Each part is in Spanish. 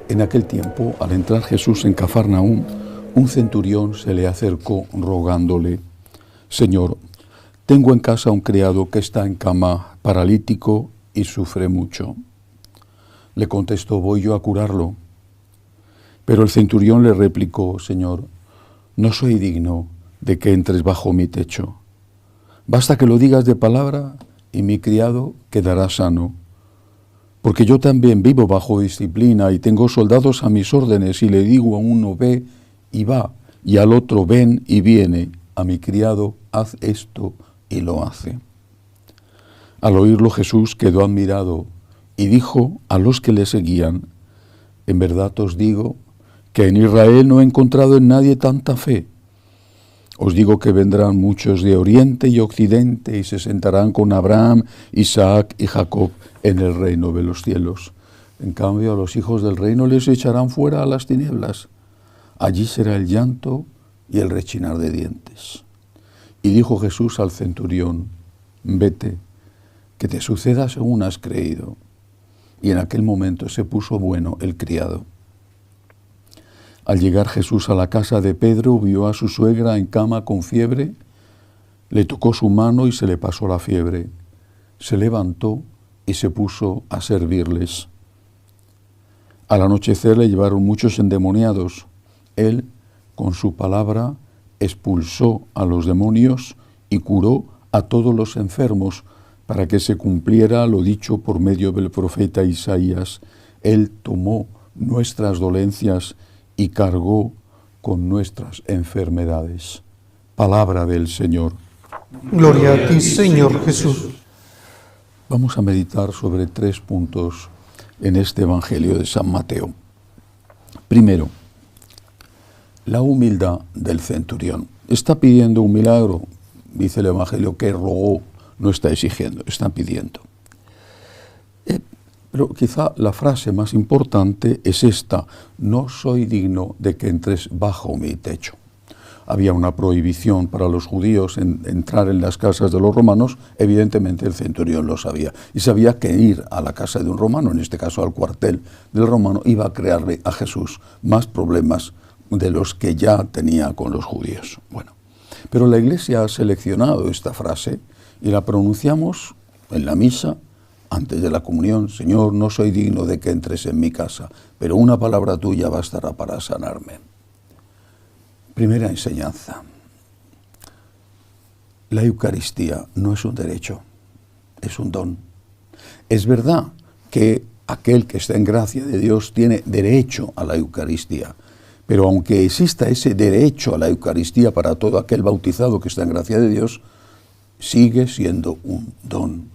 En aquel tiempo, al entrar Jesús en Cafarnaúm, un centurión se le acercó rogándole: Señor, tengo en casa un criado que está en cama, paralítico y sufre mucho. Le contestó: voy yo a curarlo. Pero el centurión le replicó: Señor, no soy digno de que entres bajo mi techo. Basta que lo digas de palabra y mi criado quedará sano. Porque yo también vivo bajo disciplina y tengo soldados a mis órdenes, y le digo a uno ve y va, y al otro ven y viene. A mi criado haz esto y lo hace. Al oírlo Jesús quedó admirado y dijo a los que le seguían: en verdad os digo que en Israel no he encontrado en nadie tanta fe. Os digo que vendrán muchos de oriente y occidente y se sentarán con Abraham, Isaac y Jacob en el reino de los cielos. En cambio, a los hijos del reino les echarán fuera a las tinieblas. Allí será el llanto y el rechinar de dientes. Y dijo Jesús al centurión: vete, que te suceda según has creído. Y en aquel momento se puso bueno el criado. Al llegar Jesús a la casa de Pedro, vio a su suegra en cama con fiebre, le tocó su mano y se le pasó la fiebre. Se levantó y se puso a servirles. Al anochecer le llevaron muchos endemoniados. Él, con su palabra, expulsó a los demonios y curó a todos los enfermos, para que se cumpliera lo dicho por medio del profeta Isaías: Él tomó nuestras dolencias y cargó con nuestras enfermedades. Palabra del Señor. Gloria a ti, Señor Jesús. Vamos a meditar sobre 3 puntos en este Evangelio de San Mateo. Primero, la humildad del centurión. Está pidiendo un milagro, dice el Evangelio, que rogó, no está exigiendo, está pidiendo. Pero quizá la frase más importante es esta: no soy digno de que entres bajo mi techo. Había una prohibición para los judíos en entrar en las casas de los romanos. Evidentemente el centurión lo sabía, y sabía que ir a la casa de un romano, en este caso al cuartel del romano, iba a crearle a Jesús más problemas de los que ya tenía con los judíos. Bueno, pero la Iglesia ha seleccionado esta frase y la pronunciamos en la misa antes de la comunión: Señor, no soy digno de que entres en mi casa, pero una palabra tuya bastará para sanarme. Primera enseñanza: la Eucaristía no es un derecho, es un don. Es verdad que aquel que está en gracia de Dios tiene derecho a la Eucaristía, pero aunque exista ese derecho a la Eucaristía para todo aquel bautizado que está en gracia de Dios, sigue siendo un don.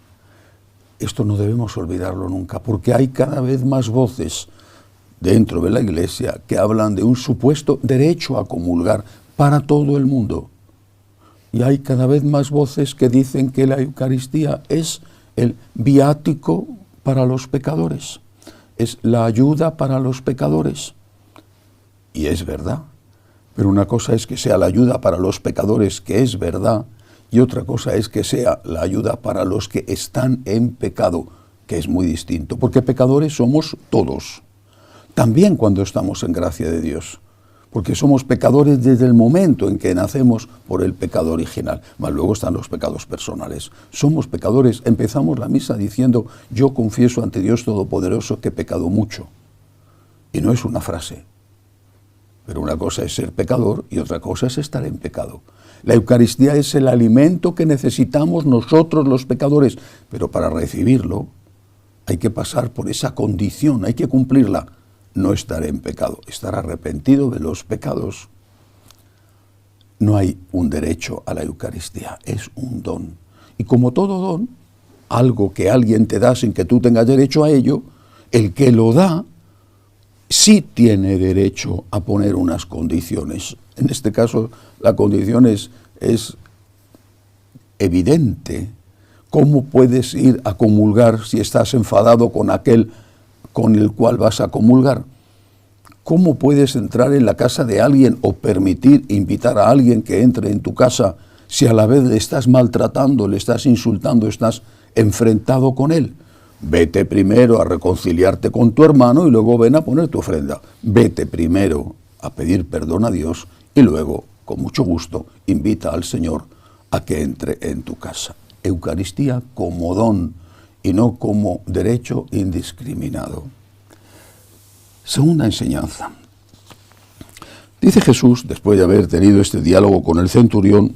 Esto no debemos olvidarlo nunca, porque hay cada vez más voces dentro de la Iglesia que hablan de un supuesto derecho a comulgar para todo el mundo. Y hay cada vez más voces que dicen que la Eucaristía es el viático para los pecadores, es la ayuda para los pecadores. Y es verdad, pero una cosa es que sea la ayuda para los pecadores, que es verdad, y otra cosa es que sea la ayuda para los que están en pecado, que es muy distinto, porque pecadores somos todos, también cuando estamos en gracia de Dios, porque somos pecadores desde el momento en que nacemos por el pecado original, más luego están los pecados personales. Somos pecadores. Empezamos la misa diciendo: yo confieso ante Dios Todopoderoso que he pecado mucho. Y no es una frase, pero una cosa es ser pecador y otra cosa es estar en pecado. La Eucaristía es el alimento que necesitamos nosotros los pecadores, pero para recibirlo hay que pasar por esa condición, hay que cumplirla: no estar en pecado, estar arrepentido de los pecados. No hay un derecho a la Eucaristía, es un don. Y como todo don, algo que alguien te da sin que tú tengas derecho a ello, el que lo da sí tiene derecho a poner unas condiciones. En este caso, la condición es evidente. ¿Cómo puedes ir a comulgar si estás enfadado con aquel con el cual vas a comulgar? ¿Cómo puedes entrar en la casa de alguien o permitir invitar a alguien que entre en tu casa si a la vez le estás maltratando, le estás insultando, estás enfrentado con él? Vete primero a reconciliarte con tu hermano y luego ven a poner tu ofrenda. Vete primero a pedir perdón a Dios y luego, con mucho gusto, invita al Señor a que entre en tu casa. Eucaristía como don y no como derecho indiscriminado. Segunda enseñanza. Dice Jesús, después de haber tenido este diálogo con el centurión,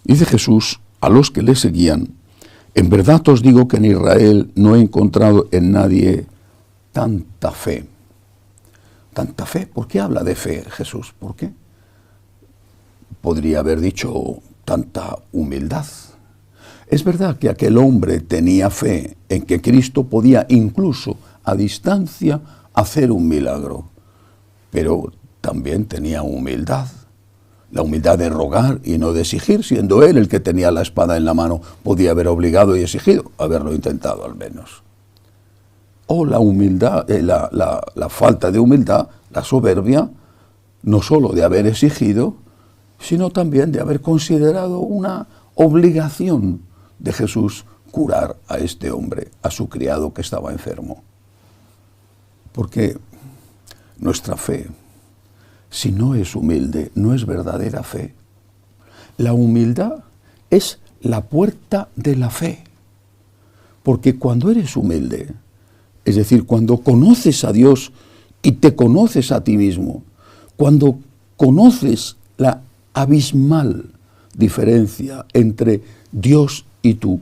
dice Jesús a los que le seguían: en verdad os digo que en Israel no he encontrado en nadie tanta fe. ¿Tanta fe? ¿Por qué habla de fe Jesús? ¿Por qué? Podría haber dicho tanta humildad. Es verdad que aquel hombre tenía fe en que Cristo podía incluso a distancia hacer un milagro, pero también tenía humildad. La humildad de rogar y no de exigir, siendo él el que tenía la espada en la mano, podía haber obligado y exigido, haberlo intentado al menos. O la humildad, la falta de humildad, la soberbia, no solo de haber exigido, sino también de haber considerado una obligación de Jesús curar a este hombre, a su criado que estaba enfermo. Porque nuestra fe, si no es humilde, no es verdadera fe. La humildad es la puerta de la fe. Porque cuando eres humilde, es decir, cuando conoces a Dios y te conoces a ti mismo, cuando conoces la abismal diferencia entre Dios y tú,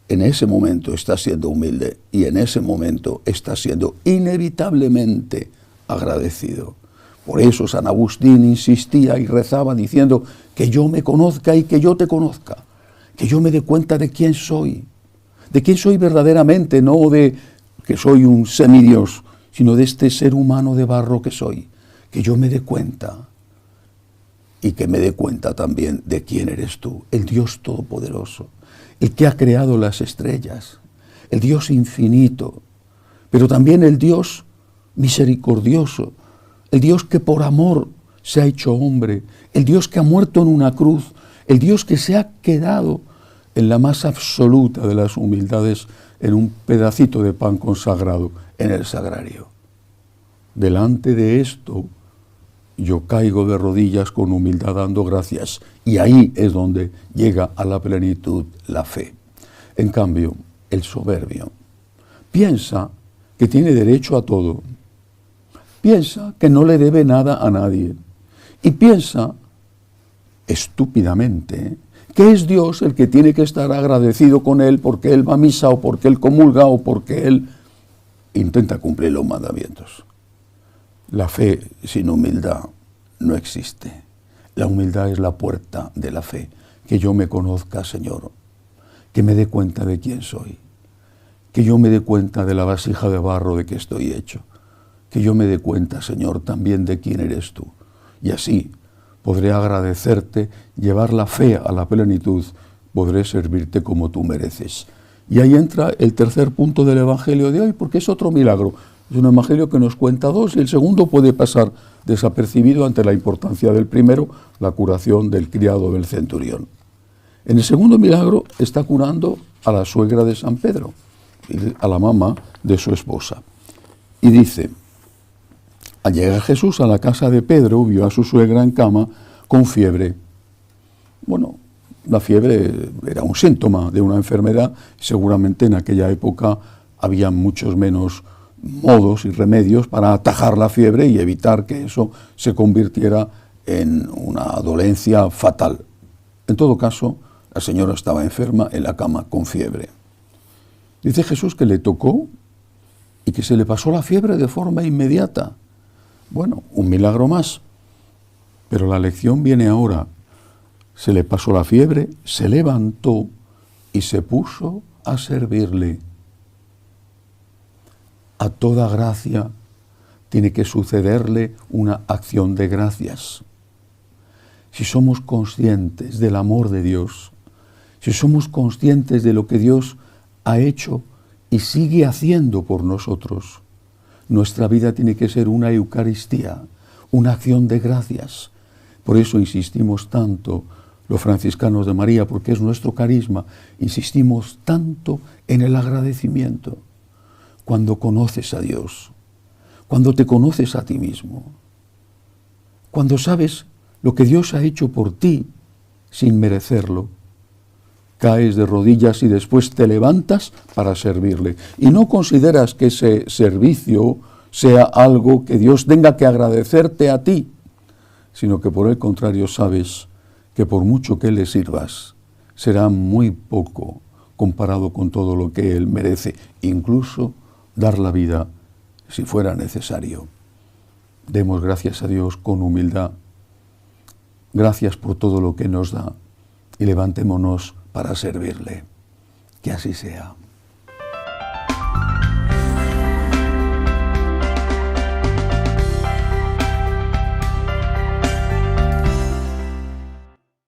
en ese momento estás siendo humilde y en ese momento estás siendo inevitablemente agradecido. Por eso San Agustín insistía y rezaba diciendo que yo me conozca y que yo te conozca, que yo me dé cuenta de quién soy verdaderamente, no de que soy un semidios, sino de este ser humano de barro que soy, que yo me dé cuenta y que me dé cuenta también de quién eres tú, el Dios Todopoderoso, el que ha creado las estrellas, el Dios infinito, pero también el Dios misericordioso, el Dios que por amor se ha hecho hombre, el Dios que ha muerto en una cruz, el Dios que se ha quedado en la más absoluta de las humildades en un pedacito de pan consagrado en el sagrario. Delante de esto, yo caigo de rodillas con humildad dando gracias, y ahí es donde llega a la plenitud la fe. En cambio, el soberbio piensa que tiene derecho a todo, piensa que no le debe nada a nadie, y piensa estúpidamente que es Dios el que tiene que estar agradecido con él porque él va a misa o porque él comulga o porque él intenta cumplir los mandamientos. La fe sin humildad no existe. La humildad es la puerta de la fe. Que yo me conozca, Señor, que me dé cuenta de quién soy, que yo me dé cuenta de la vasija de barro de que estoy hecho, que yo me dé cuenta, Señor, también de quién eres tú. Y así podré agradecerte, llevar la fe a la plenitud, podré servirte como tú mereces. Y ahí entra el tercer punto del Evangelio de hoy, porque es otro milagro. Es un Evangelio que nos cuenta dos y el segundo puede pasar desapercibido ante la importancia del primero, la curación del criado del centurión. En el segundo milagro está curando a la suegra de San Pedro, a la mamá de su esposa. Y dice: al llegar Jesús a la casa de Pedro, vio a su suegra en cama con fiebre. Bueno, la fiebre era un síntoma de una enfermedad. Seguramente en aquella época había muchos menos modos y remedios para atajar la fiebre y evitar que eso se convirtiera en una dolencia fatal. En todo caso, la señora estaba enferma en la cama con fiebre. Dice Jesús que le tocó y que se le pasó la fiebre de forma inmediata. Bueno, un milagro más, pero la lección viene ahora. Se le pasó la fiebre, se levantó y se puso a servirle. A toda gracia tiene que sucederle una acción de gracias. Si somos conscientes del amor de Dios, si somos conscientes de lo que Dios ha hecho y sigue haciendo por nosotros, Nuestra vida tiene que ser una Eucaristía, una acción de gracias. Por eso insistimos tanto, los franciscanos de María, porque es nuestro carisma, insistimos tanto en el agradecimiento. Cuando conoces a Dios, cuando te conoces a ti mismo, cuando sabes lo que Dios ha hecho por ti sin merecerlo, caes de rodillas y después te levantas para servirle. Y no consideras que ese servicio sea algo que Dios tenga que agradecerte a ti, sino que por el contrario sabes que por mucho que le sirvas, será muy poco comparado con todo lo que Él merece, incluso dar la vida si fuera necesario. Demos gracias a Dios con humildad. Gracias por todo lo que nos da y levantémonos para servirle. Que así sea.